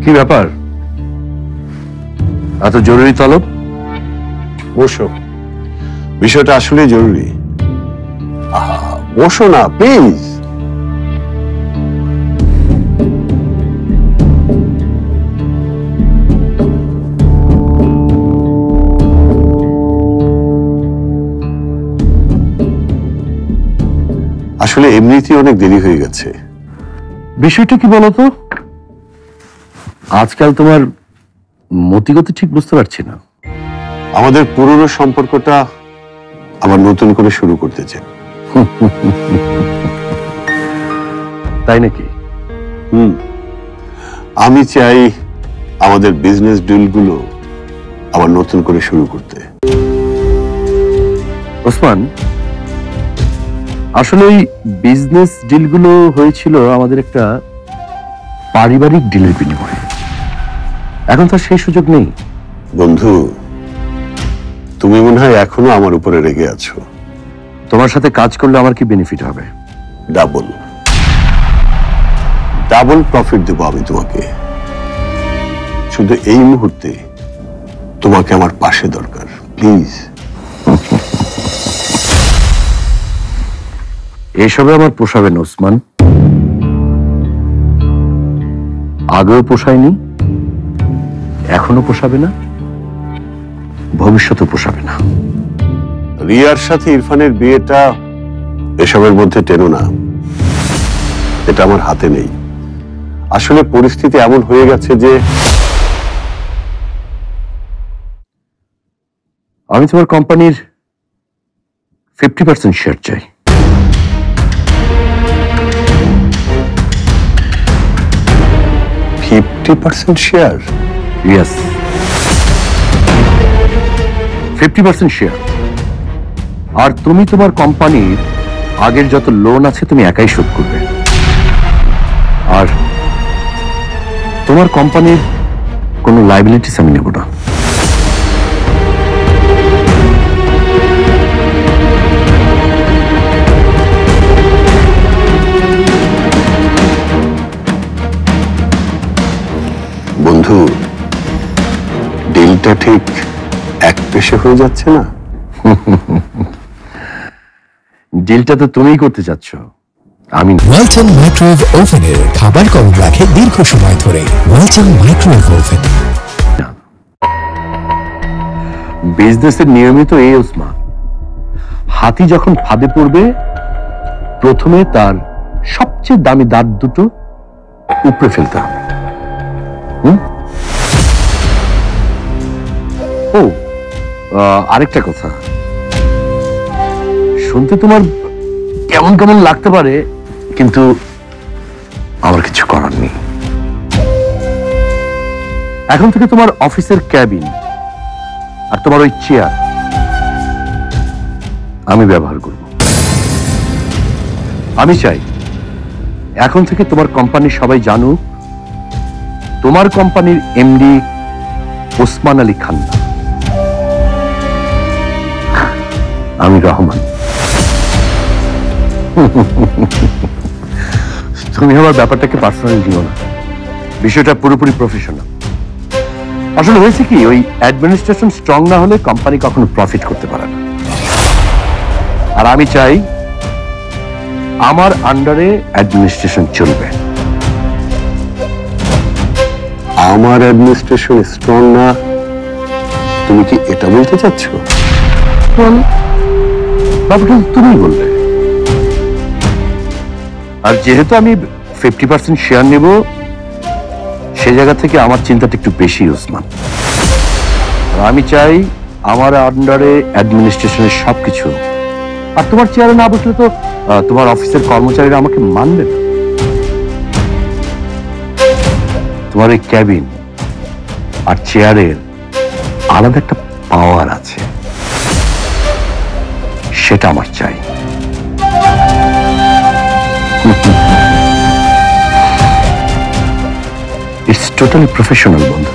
কি ব্যাপার, এত জরুরি তলব? বসো, বিষয়টা আসলে জরুরি। বসো না প্লিজ। আসলে এমনিতেই অনেক দেরি হয়ে গেছে। বিষয়টা কি বলতো? আজকাল তোমার মতিগতি ঠিক বুঝতে পারছি না। আমাদের পুরনো সম্পর্কটা আবার নতুন করে শুরু করতে চাই। তাই নাকি? আমি চাই আমাদের বিজনেস ডিলগুলো আবার নতুন করে শুরু করতে। ওসমান, আসলে ওই বিজনেস ডিলগুলো হয়েছিল আমাদের একটা পারিবারিক ডিলের বিনিময়ে। এখন তো সেই সুযোগ নেই। বন্ধু, তুমি মনে হয় এখনো আমার উপরে রেগে আছো। তোমার সাথে কাজ করলে আমার কি বেনিফিট হবে? ডাবল ডাবল প্রফিট দেবো আমি তোমাকে। শুধু এই মুহূর্তে তোমাকে আমার পাশে দরকার, প্লিজ। এসবে আমার পোষাবে না ওসমান। আগেও পোষায়নি, এখনো পোষাবে না, ভবিষ্যতেও পোষাবে না। রিয়ার সাথে ইরফানের বিয়েটা এসবের মধ্যে টেনো না, এটা আমার হাতে নেই। আসলে পরিস্থিতি এমন হয়ে গেছে যে আমি তোমার কোম্পানির 50% শেয়ার চাই। 50% শেয়ার? Yes, 50% share. আর তুমি তোমার কোম্পানির আগের যত লোন আছে তুমি একাই শোধ করবে। আর তোমার কোম্পানির কোনো লাইবিলিটিস আমি নেব না। বন্ধু, ডিলটা ঠিক এক পেশে হয়ে যাচ্ছে না? ডিলটা তো তুমিই করতে চাচ্ছ, আমি না। ওয়ালটন মাইক্রোওয়েভ ওভেনের খাবার গরম রাখে দীর্ঘ সময় ধরে। Walton microwave oven. বিজনেসের নিয়মিত এই ওসমান, হাতি যখন ফাঁদে পড়বে প্রথমে তার সবচেয়ে দামি দাঁত দুটো উপড়ে ফেলতে হবে। ও, আরেকটা কথা, শুনতে তোমার কেমন কেমন লাগতে পারে, কিন্তু আমার কিছু করার নেই। এখন থেকে তোমার অফিসের ক্যাবিন আর তোমার ওই চেয়ার আমি ব্যবহার করব। আমি চাই এখন থেকে তোমার কোম্পানির সবাই জানুক তোমার কোম্পানির এমডি ওসমান আলী খান না, আমি রহমান। তুমি আমার ব্যাপারটাকে পার্সোনালি দিও না, বিষয়টা পুরোপুরি প্রফেশনাল। আসলে হয়েছে কি, ওই অ্যাডমিনিস্ট্রেশন স্ট্রং না হলে কোম্পানি কখনো প্রফিট করতে পারে না। আর আমি চাই আমার আন্ডারে অ্যাডমিনিস্ট্রেশন চলবে। আমার অ্যাডমিনিস্ট্রেশন স্ট্রং না, তুমি কি এটা বলতে চাচ্ছ? ব্যাপারটা তুমি বললে। আর যেহেতু আমি 50% শেয়ার নেব, সে জায়গা থেকে আমার চিন্তাটা একটু বেশি ওসমান। আমি চাই আমার আন্ডারে অ্যাডমিনিস্ট্রেশনের সবকিছু। আর তোমার চেয়ারে না বসলে তো তোমার অফিসের কর্মচারীরা আমাকে মানবে না। তোমার এই ক্যাবিন আর চেয়ারের আলাদা একটা পাওয়ার আছে, সেটা আমার চাই। ইটস টোটালি প্রফেশনাল বন্ধু।